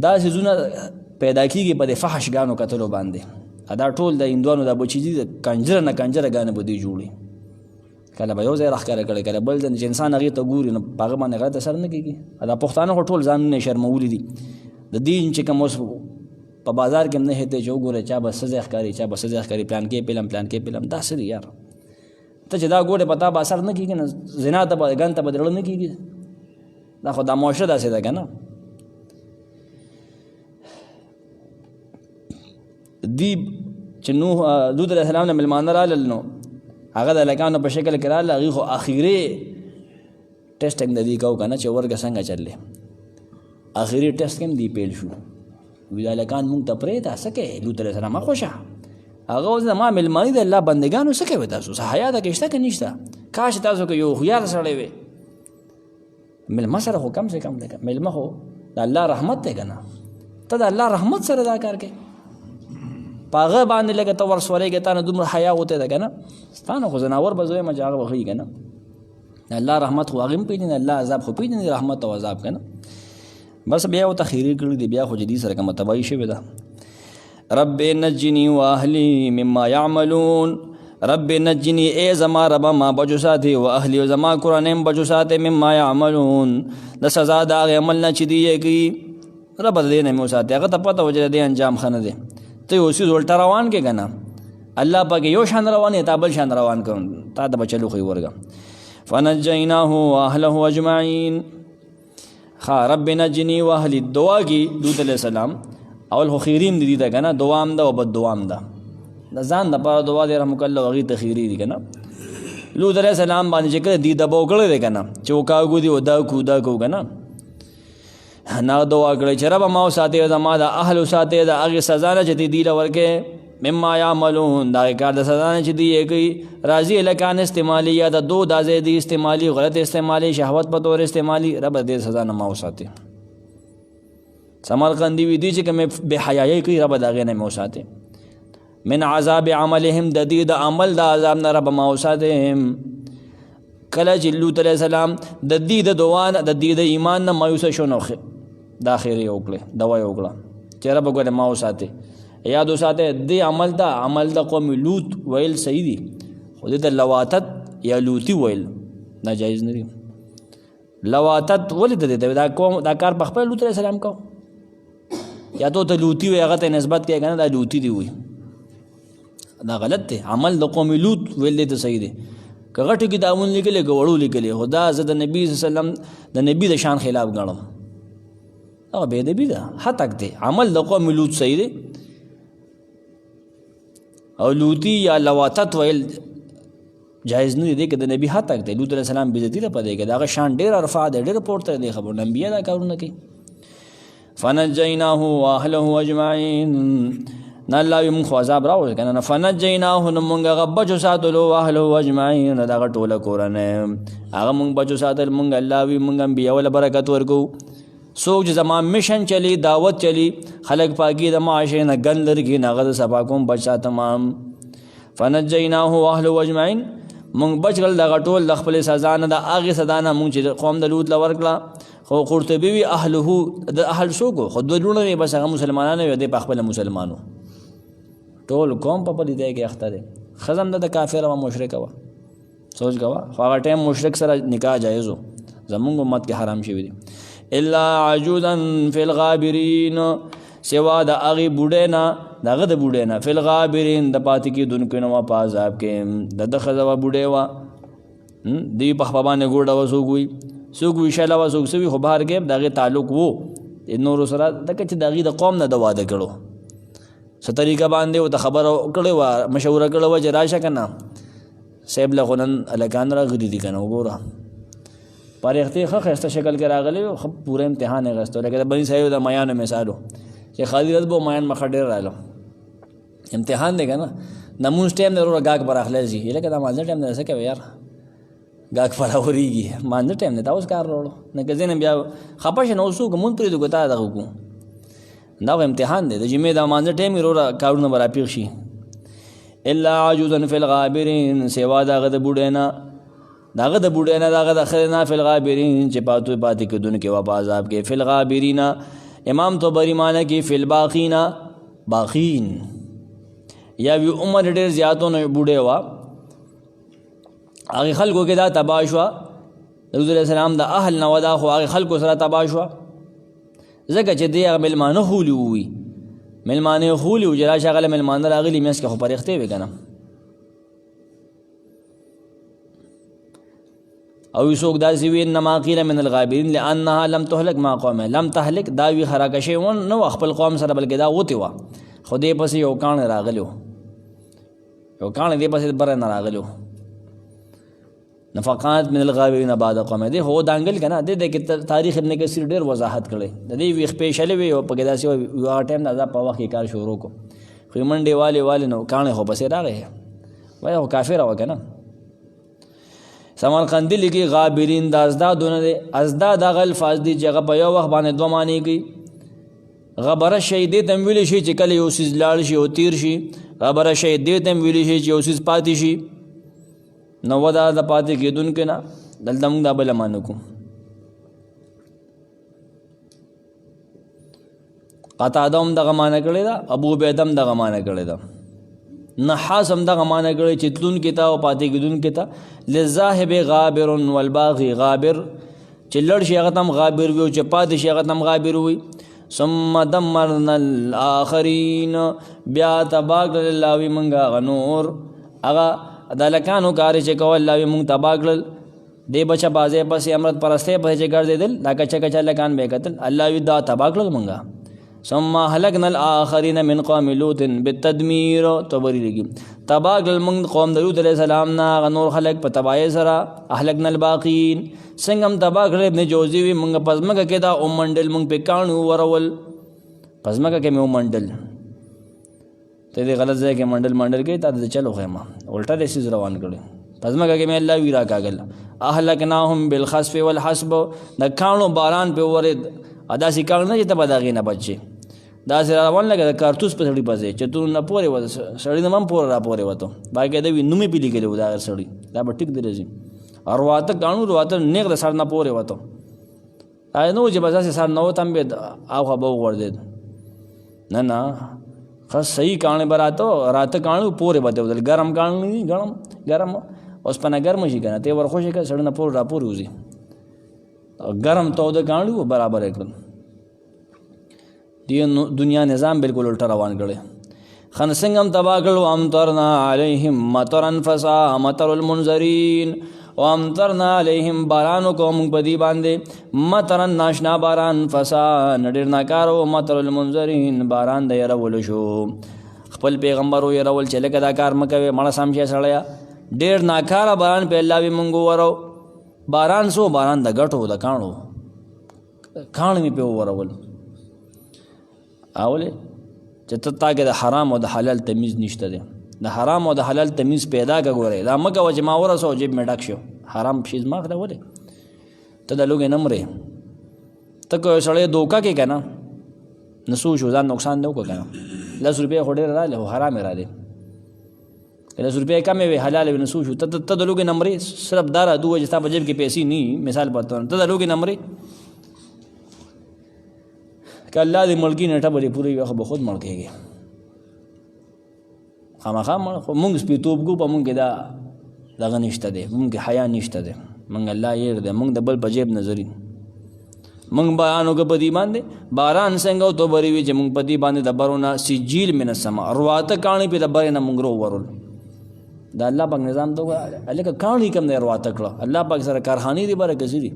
دا څیزونه پیدا کېږي په د فحشګانو کتلو باندې. دا ټول د هندوانو دا بچي دي، د کنجره نه کنجره ګانې به دوی جوړي. کله به یو ځای راښکاره کړی، کله بل ځای، چې انسان هغې ته ګوري نو په هغه باندې غلط اثر نه کېږي. دا پښتانه خو ټول ځانونه یې شرمولي دي. د دین چې کوم اوس په بازار کې هم نه هېته چې وګوره چا به څه ځای ښکاري، چا به څه ځای ښکاري، پلان کې فلم، پلان کې فلم. دا څه دي یار؟ ته چې دا ګورې په تا به اثر نه کېږي نه، زنا ته به ګن ته به د زړه نه کېږي. دا خو دا معاشره داسې ده که نه. دی چې لوط علیه السلام نه مېلمانه رالل، نو هغه د هلکانو په شکل کې راغله. هغوی خو اخري ټیسټ هم د دې کوو که نه چې ورګه څنګه چللی. اخري ټیسټ کې هم دی پیل شو. وي دا هلکان مونږ ته پرېږده، څه کوې لوط علیه السلام خوښه. هغه اوس زما مېلماني د الله بندګانو، څه کوئ تاسو؟ څه حیا ده که شته که نشته؟ کاش تاسو که یو هوښیار سړی وی. مېلمه سره خو کم سے کم دی، مېلمه خو د الله رحمت دی که نه. ته د الله رحمت سره دا کار کوې، په هغه باندې لکه ته ورسولېږې، تا نه دومره حیا غوتی ده که نه. ستا نه خو زناور به زه یم چې هغه به ښیي که نه. د الله رحمت خو هغې هم پېژني، الله عذاب خو پېژني، رحمت او عذاب که نه. بس بیا ورته خیرې کړي دي، بیا خو جدي سره کومه تباهي شوې ده. رب نجني واهلي مما يعملون. رب نجني اے زما ربا ما بچو ساتي، و اهلي و زما قرآن بچو ساتي، مما يعملون د سزا د هغې عمل نه چې دی یې کوي. رب د دې نه مې وساتي، هغه ته پته وه چې د دې انجام ښه نه دی. ته یو څیز الټه روان کې که نه، الله پاک یو شان روان یې، تا بل شان روان کړم، تا ته به چلو ښوي ورګه. فنجیناه واهله اجمعین. رب نجني واهلي دعا کی لوط علیہ السلام اول خو خیریم دي ده که نه، دوام ده او بد دوام ده. د ځان دپاره دعا دی رحمک الله، هغې ته خیري دي که نه. لوط علیہ السلام باندې چې کله دي دباو کړی دی که نه، چې وکاږو دي و دا کو که نه، نه دعا کړی چې ربه ما وساتې، زما د اهل وساتې، د هغې سزا نه چې تی دی له ورکې، مما یعملون د هغې کار د سزا نه چې دی یې کوي. راځي هلکان استعمالي یا د دو دا ځای دی استعمالي، غلط استعمالي، شهوت په طور استعمالي، ربه دې سزا نه ما وساتې. سمرقندي وي دي چې کومې بې حیایي کوي، ربه د هغې نه مې وساتې. من عذاب عملهم د دې د عمل د عذاب نه ربه ما وساتې. کله چې لوط علیه السلام د دې د دعا نه، د دې د ایمان نه مایوسه شو، نو دا خیر یې وکړې، دوا یې وکړه چې ربه ګوره ما وساتې. یاد وساتې دې عمل دا عمل د قوم لوط ویل صحیح دي، خو دې ته لواتت یا لوطي ویل دا جایز نه دي. لواتت ولې د دې دا کوم دا کار په خپل لوط علیه السلام کو یا ته لوطي وي هغه ته نسبت کوي کنه دا لوطي دی وي دا غلط دی. عمل د قوم لوط ویل دی ته صحیح دی. که غټو کتابونه لیکلي که وړو لیکلي خدا زه د نبي صلی الله علیه وسلم د نبي د شان خلاف ګڼم هغه بې ادبي ده هتک دی. عمل د قوم لوط صحیح دی او لوطي یا لواتت ویل جایز نه دی که د نبي هتک دی. لوط علیه السلام بې عزتي ده په دې کې د هغه شان ډېر ارفع دی ډېر پورته دی خبر انبیا دا کارونه کوي. فنجیناه واهله اجمعین نه الله وي مونږ خو عذاب راوړل که نه فنجیناه نو مونږ هغه بچو ساتلو واهله اجمعین د هغه ټوله کورنۍ هغه مونږ بچو ساتل مونږ الله وي مونږ انبیا وله برکت ورکو. څوک چې زما مشن چلی دعوت چلی خلق پاکی د معاشرې نه ګند لري کړي هغه د صفا کوم بچ ساتم. فنجیناه واهله اجمعین مونږ بچ کړل دغه ټول د خپلې سزا نه د هغې سزا نه مونږ چې قوم د لوط له ورکړه. خو قرطبي وي اهله د اهل څوک خو دوه لوڼه وي بس هغه مسلمانان وي دی په خپله مسلمانو ټول قوم په پلیدۍ کې اخته دی. ښځه هم د کافره وه مشرکه وه سوچ کوه خو هغه ټایم مشرک سره نکاح جایز و زمونږ امت کې حرام شوي دي. الا عجوزا فی الغابرین سوا د هغې بوډۍ نه د هغه د بوډۍ نه فی الغابرین د پاتې کېدونکو نه وه په عذاب کې د ده ښځه وه بوډۍ وه دوی په خپه باندې ګوډه وه څوک وي څوک ویشله وه څوک څه وي خو بهر کې د هغې تعلق و نورو سره ځکه چې د هغې د قوم نه د واده کړو څه طریقه باندې ورته خبره کړې وه مشوره کړې وه چې راشه که نه صاحب له خو نن هلکان راغلي دي که نه وګوره پرېختې ښه ښایسته شکل کې راغلی و ښه پوره امتحان یې اخیستی لکه د بني صاحب د میانو مثال و چې خالي ورځ به میان مخه ډېر راغلو امتحان دی که نه د مونځ ټایم دی وروره ګاګ به راخلی ځي لکه د مانځه ټایم دی څه کوې یار ګاګ په راورېږي مانځه ټایم دی تا اوس کار راوړو نه که ځینې بیا خفه شي نه اوس وکړو مونځ پرېږدو که تا دغه وکړو دا خو امتحان دی د جمعې د مانځه ټایم یې وروره کارونه به راپېښ شي. الا عجوزا فی الغابرین سوا د هغه د بوډۍ نه د هغه د بوډۍ نه د هغه د ښځې نه فی الغابرین چې پاتې کېدونکي وه په عذاب کې. فی الغابرین امام طبري معنی کې فی الباقین باقین یا وی عمر ډېر زیاتو نه بوډۍ وه هغې خلکو کې دا تباه شوه د لوط علیه السلام د اهل نه وه دا خو هغې خلکو سره تباه شوه ځکه چې دی هغه مېلمانه خولي ووي مېلمانه خولي و چې راشه هغه له مېلمانه راغلي منځ کې خو پرېختې وې که نه او څوک داسې وي انما قیل من الغابرین لانها لم تهلک ما قومه لم تهلک دا وي خراکه شوې ونه نه وه خپل قوم سره بلکې دا وتې وه خو دې پسې یو کاڼی راغلی و یو کاڼی دې پسې بره نه راغلی و نفقات من الغابرین بعد قومه دی هو دانګل که نه دی کې تاریخ ابن کثیر ډېر وضاحت کړی د دې ویښ پیشلې وي او پکې داسې یو ټایم د عذاب په وخت کې کار شروع کو خو یې منډې والې نو کاڼی خو پسې راغی وایه خو کافره وه که نه. سمرقندي لیکي غابرین د ازدادونه دی ازداد هغه الفاظ دي چې هغه په یو وخت باندې دوه معنی کوي. غبره شی دې ته هم ویلی شي چې کله یو څیز لاړ شي او تیر شي غبره شی دې ته هم ویلی شي چې یو څیز پاتې شي نو و دا د پاتې کېدونکي نه دلته موږ دا بله معنی کوو. قتاده هم دغه معنی کړې ده ابو عبیده هم دغه معنی کړې ده نحاس هم دغه معنی کړی چې تلونکي ته او پاتې کېدونکي ته للذاهب غابر والباغي غابر چې لړ شي هغه ته هم غابر وي او چې پاتې شي هغه ته هم غابر وي. ثم دمرنا الاخرین بیا تباه کړل الله وي موږ هغه نور هغه د هلکانو کار چې کول الله وي موږ تباه کړل دې بچه بازۍ پسې امرت پرستۍ پسې چې ګرځېدل دا کچه کچه هلکان به یې کتل الله وي دا تباه کړل موږ. ثم هلکنا الاخرین من قوم لوط بالتدمیر طبري لیکي تباه کړل موږ قوم د لوط علیه السلام نه هغه نور خلک په تباهۍ سره اهلکنا الباقین څنګه هم تباه کړل ابن جوزي وي موږ په ځمکه کې دا ومنډل موږ پې کاڼي ورول په ځمکه کې مې ومنډل ته دې غلط ځای کې منډل کوي تا د چلو خیمه الټا دې سیز روان کړي په ځمکه کې مې الله وي راکاږل اهلکناهم بالخسف والحسب د کاڼو باران پې ورېد داسې کاڼ نه چې ته به د هغې نه بچ شي داسې روان لکه د کارتوس په سړي پسې چې تو نه پورې وته سړي نه هم پوره را پورې وته باقاعده وي نوم یې پې لیکلی و د هغه سړي دا به ټیک دی راځي ارواته کاڼو رواته نیغ د سر نه پورې وته هغه نه و چې بس داسې سر نه وته هم بې اخوا به وغورځېد نه ښه صحیح کاڼې به راته کاڼو پورې به ته وتل ګرم کاڼو نه دي ګرم اوس پنه ګرمه شي که نه ته یې ورخوشې کړه سړی نه پور راپورې وځي ګرم توده کاڼي و برابر یې کړل دې دنیا نظام بالکل الټه روان کړی خن څنګه هم تباه کړل وامطرنا علیهم مطرا فساء مطر المنذرین وامطرنا علیهم باران وکړو موږ په دې باندې مطرا ناشنا باران فساء ډېر ناکار و مطر المنذرین باران د یرولو شو خپل پیغمبر ویرول چې لکه دا کار مه کوې مړه سم شې سړیه ډېر ناکاره باران په الله وي موږ وورو باران سو باران د ګټو د کاڼو کاڼ مې پې وورول اولې چې ته تا کې د حرام او د حلال تمیز نشته دی د حرام او د حلال تمیز پیدا که ګورې دا مه کوه چې ما ورسو جیب مې ډک شو حرام شیز مه اخله ولې ته د لوږې نه مرې ته که سړی دوکه کې که نه نو څه وشو ځان نقصان دی وکړه که نه 10 روپۍ خو ډېر راغلی خو حرام یې راځي که 10 روپۍ کمې وي حلال وي نو څه وشو ته د لوږې نه مرې صرف دا را دوه چې ستا په جیب کې پیسې نه وي مثال په طور ته د لوږې نه مرې که الله دې ملکي نیټه به دې پوره وي خو به خود مړ کېږي خامخا مړ خو مونږ سپېتوب کو په مونږ کې دا دغه نشته دی مونږ کې حیا نشته دی مونږ الله یېر دی مونږ د بل په جیب نظري مونږ باران وکړه په دې باندې باران څنګه تو بری وي چې مونږ په دې باندې د برونه سجیل من السما رواته کاڼي په د برې نه مونږ ورول دا الله پاک نظام ته هلکه کاڼي کم دی رواته کړه الله پاک سره کارخانې دي بره کسي دي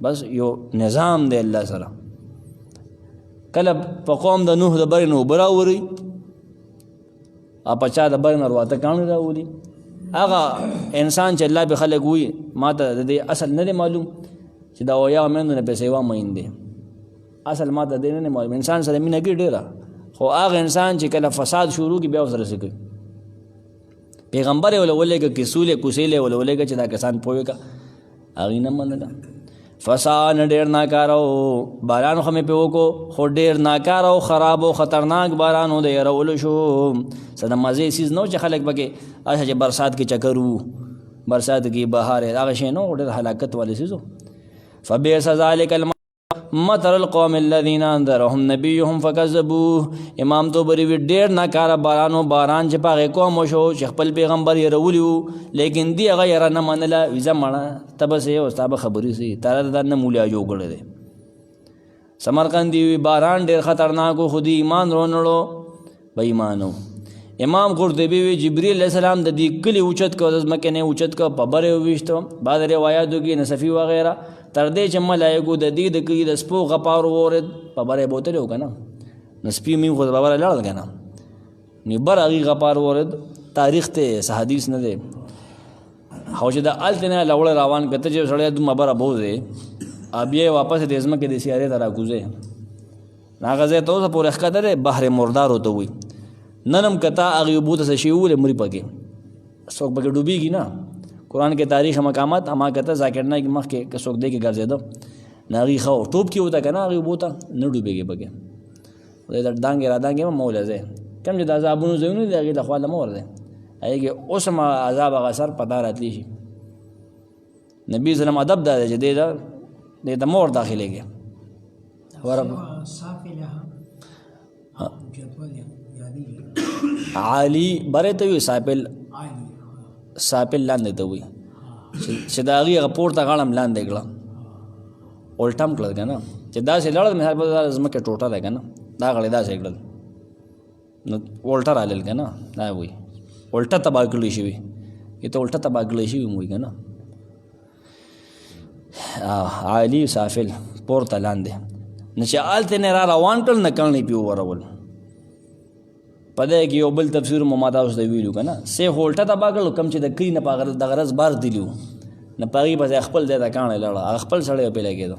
بس یو نظام دی الله سره کله په قوم د نوح د برې نه اوبه راوري په چا د برې نه رواته کاڼي راولي هغه انسان چې الله به خلک وي ما ته د دې اصل نه دی معلوم چې دا ویا مېندو نه پیسې وامین دی اصل ما ته دې نه معلوم انسان سره مینه کې ډېره خو هغه انسان چې کله فساد شروع کړي بیا ورسره څه کوي پیغمبر یې ولولېږه کیسولې کوسېلې ولولېږه چې دا کسان پوه که هغې نه منله فساد ډېر ناکاره و باران خو مې پې وکړو خو ډېر ناکاره او خراب او خطرناک باران و د یرولو شو څه د مزې څیز نه و چې خلک پکې اچھا چې برسات کې چکر و برسات کې بهار هغه شی نه و ډېر هلاکت والے څیز و فبئس ذلک مطر القوم الذین انذرهم نبیهم فکذبوه امام طبري وی ډېر ناکاره باران و باران چې په هغې قوم وشو چې خپل پیغمبر یې رولي وو لیکن دی هغه یره نه منله ویزه مړه ته به سې او ستا به خبرې سي تا دا نه مولیا جوړ کړی دی سمرقندي وی باران ډېر خطرناک و خو دی ایمان رونړو به ایمانو امام قرطبي وی جبریل علیه السلام د دې کلي اوچت کړ د ځمکې نه اوچت کړ په برې وویشته بعض روایاتو کې نصفي وغیره تر دې چې ملایکو د دې د کلي د سپو غپار وورېد په برې بوتلې و که نه نو سپي مې خو د ببره لاړل که نه نو بر هغې غپار وورېد تاریخ ته څه حدیث نه دی خو چې د هلته نه لوړه روان کته چې سړی دومره بره بوځې بیا یې واپس د ځمکې د سیارې ته راکوځې نو هغه ځای ته اوسه پورې ښکته دی بحر مردار ورته وایي نن هم کته هغې اوبو ته څه شي وولې مري پکې څوک پکې ډوبېږي نه قرآن کې تاریخ مقامات اما کته ذاکر نه مخکې که څوک دی کې ګرځېده نو هغې ښه ټوپ کې وته که نه هغې اوبو ته نه ډوبېږي پکې خدای د ډانګې را دانګې مه ولځئ کوم چې د عذابونو ځایونه دي هغې د خوا له مه ورځئ هغې کې اوس هم عذاب هغه اثر پتا راتلی شي نبي وسلم ادب دا دی چې دې ته مه ور داخلېږي عالي برې ته وي ساپل لاندې ته وي چې د هغې هغه پورته غاړه هم لاندې کړه الټه هم کړل که نه چې داسې لړل مثال په ځمکې ټوټه دی که نه دا غړې داسې کړل نو الټه رالل که نه دا وایي الټه تباه کړی شوي که ته الټه تباه کړی شوي هم وایي که نه عالي سافل پورته لاندې نو چې هلته نه را روان کړل نه کاڼي پې وورول په دې کې یو بل تفسیر مو ما تاسو ته ویلو که نه سیف الټه تباه کړل کوم چې د کلي نه په د غرض بار تلي وو نه په هغې پسې خپل ځای ته کاڼی لاړه هغه خپل سړی پې لګېده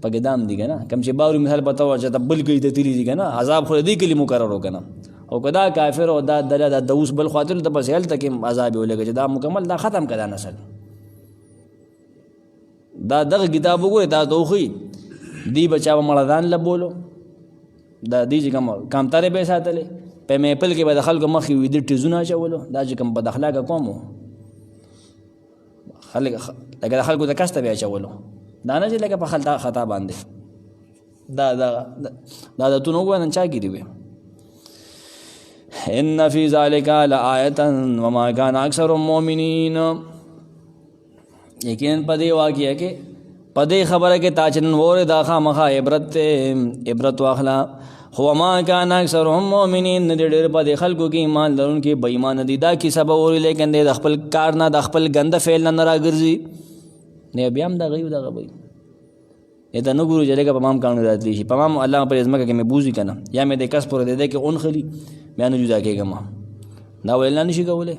پکې دام دي که نه کوم چې باوري مثال پته وه چې ته بل کلي ته تلي دي که نه عذاب خو د دې کلي مقرر و که نه او که دا کافر او دا دله دا د اوس بل خوا تلو ته پسې هلته کې عذاب یې ولګه چې دا مکمل دا ختم که دا نسل دا دغه کتاب وګورئ تاسو ته وښیي دی بچا به مړدان له بولو دا دی چې کوم کمترې به یې ساتلې په میپل کې به د خلکو مخکې ویده ټیزونه اچولو دا چې کوم بد اخلاقه قوم و لکه د خلکو د کسته به یې اچولو دا نه چې لکه په خطا باندې دا عادتونه وګوره نن چا ګیري وې ان فی ذلک لآیۃ وما کان اکثر المؤمنین. یقیناً پدې واقعه کې پدې خبره کې تاچن وره دا خامخا عبرت واخلا. هو ما کان اکثرهم مؤمنین، ډېر پدې خلکو کې ایمان لرونکي بې ایمان دي. دا کیسه به وری لیکن د خپل کار نه د خپل ګنده فعل نه راګرځي نه بیا هم دا غيو دا غوي اته نو ګورو جره کا پمام کانو راتلی شي پمام الله پر ازمکه کې مې بوزي کنه یا مې د کس پر دې کې اون خلی بیا نه جدا کېګم دا ویل نه شي کوله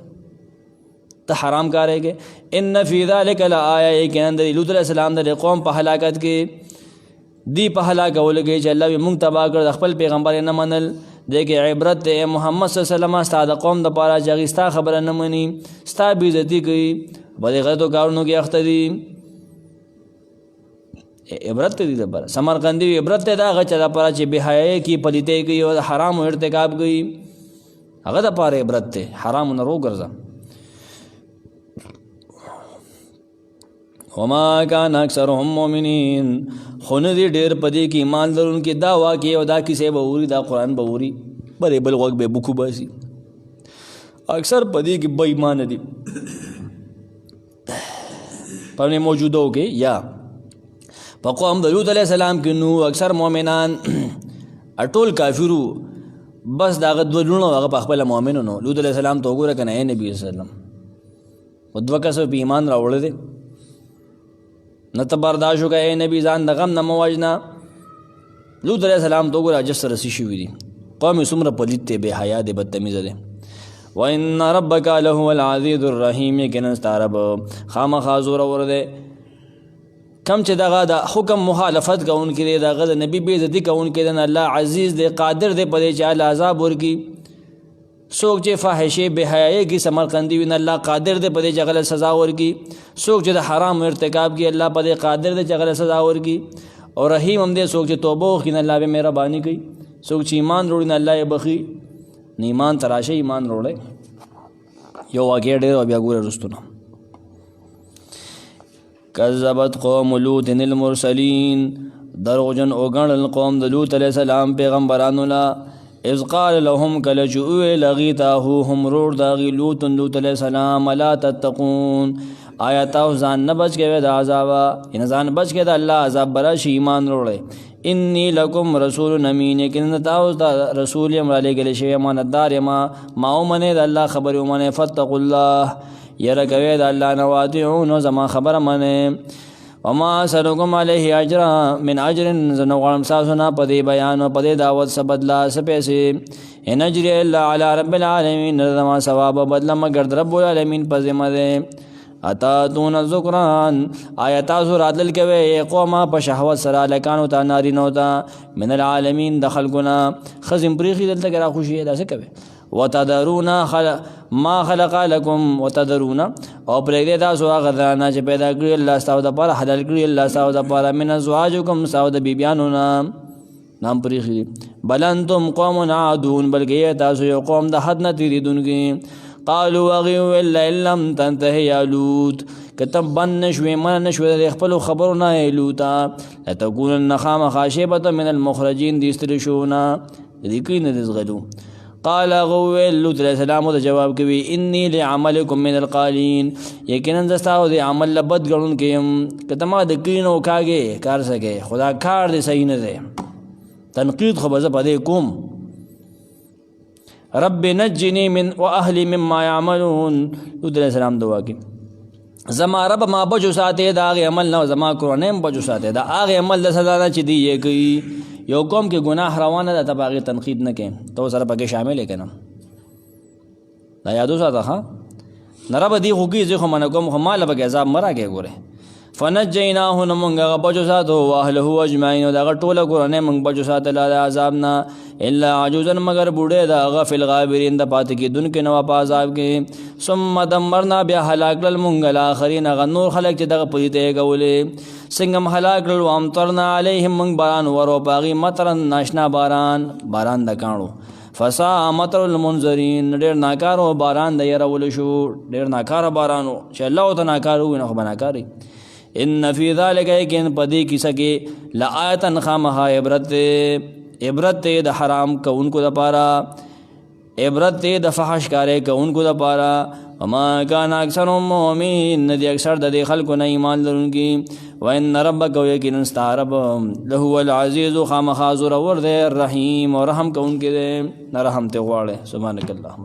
ته حرام کارے کې. ان فی ذلک لآیه کې اند لوط علیہ السلام د قوم په هلاکت کې دی په هلاکول کې چې الله یې مونږ تبا کړ خپل پیغمبر نه منل دغه عبرت ته محمد صلی الله علیه وسلم ستاسو قوم د پاره چې ستا خبره نه مني ستا بې عزتی کوي بلې غلطو کارونو کې اخته دي. عبرت دې د پر سمرقندی عبرت ته دا غچ د پاره چې بے حیاي کې پلیته کوي او حرام ارتکاب کوي هغه د پاره عبرت ته حرام نه رو ګرځا. وما کان اکثرهم مؤمنین، خو نه دي ډېر پدې کې ایمان لرونکي. دا واقع او دا کیسې به اوري دا قرآن به اوري بلې بل غوږ به بکو باسي اکثر پدې کې بې ایمان دي په موجودو کې یا په قوم د لوط علیہ السلام کې نو اکثر مؤمنان اټول کافرو بس داغه دوړونو هغه په خپل مؤمنونو نو لوط علیہ السلام ته وګوره کنه اے نبی صلی الله علیه وسلم او دوه کسو په ایمان راوړل دي نه ته برداشت وکړه اے نبی ځان د غم نه موجنا. لوط علیہ السلام ته وګوره اجس رسی شوی دي قوم څومره پلیت دی بے حیا دی بدتمیز دی. وان ربک لهو العزیز الرحیم، یقینا ستارب خامخا زور ور دی کم چې دغه د حکم مخالفت کوونکی دی دغه د نبی بې عزتي کوونکی دی الله عزیز دی قادر دی په دې چې الله عذاب ورکړي. څوک چې فاحشه بے حیايي کې سمرقندي وي الله قادر دی په دې چې غلط سزا ورکړي. څوک چې د حرام ارتکاب کې الله په دې قادر دی چې غلط سزا ورکړي. او رحیم هم دی څوک چې توبه وکړي الله به مهرباني کوي. څوک چې ایمان وروړي الله یې بخي. ایمان تراشه ایمان وروړي یو واقع ډېر او بیا ګوره رستونه. کذبت قوم لوط المرسلین، دروغجن اوګڼل القوم د لوط علیہ السلام پیغمبرانو لا. اذ قال لهم کله چې وویل هغې ته اخوهم ورور د هغې لوط علیہ السلام الا تتقون، آیا تاسو ځان نه بچ کوئ د عذابه، یعنې ځان بچ کوئ د الله عذاب به راشي ایمان وروړئ. انی لکم رسول امین، یقینا تاسو ته رسول یم رالیږلی شوی امانتدار یم ما ومنئ د الله خبرې ومنئ. فاتقوا الله، یره کوئ د الله نه واطیعون زما خبره منئ. وما اسألکم علیه اجر من اجر، زه نه غواړم ستاسو نه په دې بیان او په دې دعوت څه بدله څه پیسې. ان اجریه الا علی رب العالمین، نه زما ثواب او بدله مګر د رب العالمین په ذمه دی. اتاتون الذکران، آیا تاسو راتلل کوئ قومه په شهوت سره هلکانو ته نارینو ته من العالمین د خلکو نه ښځې پرېښي دلته کې راخوشي داسې کوئ. وتذرون ما خلق لكم، وتذرون او پرېږدئ تاسو هغه ځانه چې پیدا کړي الله ستاسو دپاره حلال کړي الله ستاسو دپاره من ازواجکم ستاسو د بیبیانو نه نام پرېښي. بل انتم قوم عادون، بلکې تاسو یو قوم د حد نه تېرېدونکي. قالوا هغې وویل لئن لم تنتهي یا لوط، که ته بند نه شوې منع نه شوې د خپلو خبرو نه ای لوطه لتکونن خامخا شیبة من المخرجین د ایستلو شوو نه د دې کوي نه د زغلو. قال غویل لوط علیہ السلام ته جواب کوي انی لعملکم من القالین، یقینا زه ستاسو د عمل له بد ګڼونکی یم. که ته ما د کړي نه وکاږې کار سکې خدا کار دې صحیح نه دی تنقید خو به زه په دې کوم. رب نجنی من و اهلی مما یعملون، لوط علیہ السلام دعا کوي زما رب ما بچو ساتې د هغې عمل نه زما کورنۍ هم بچو ساتې د هغې عمل د سزا نه چې دوی یې کوي. یو قوم کې ګناه روانه ده ته به هغې تنقید نه کوې ته ورسره پکې شامل یې که نه دا یاد وساته ښه نه ربه دې خو کوي زه خو منع کوم خو ما له پکې عذاب مه راکوې ګورې. فنجیناه نو مونږ هغه بچو ساتو واهله اجمعین او د هغه ټوله کورنۍ مونږ بچو ساتله د عذاب نه الا عجوزا مگر بوډۍ د هغه فی الغابرین د پاتې کېدونکي نه وه په عذاب کې. ثم دمرنا بیا هلاک کړل مونږ الاخرین هغه نور خلک چې دغه پلیته یې کولې څنګه م هلاک کړل. وامطرنا علیهم مونږ باران ورو په هغې مطرا ناشنا باران د کاڼو. فساء مطر المنذرین، ډېر ناکارو باران د یرولو شو ډېر ناکاره باران و چې الله ورته ناکار ووي نه خو به ناکاري. ان فی ذلک یقین په دې کیسه کې لآیة خامخا عبرت دی د حرام کوونکو دپاره. عبرت ته د فحش کارې کوونکو دپاره وما کان اکثرهم مؤمنین ندی اکثر د دې خلکو نه ایمان لرونکي وان ربک یقینا ستا رب لهو العزیز خامخا زورور دی الرحیم او رحم کوونکی دی نه رحم ته غواړي سبحانک اللهم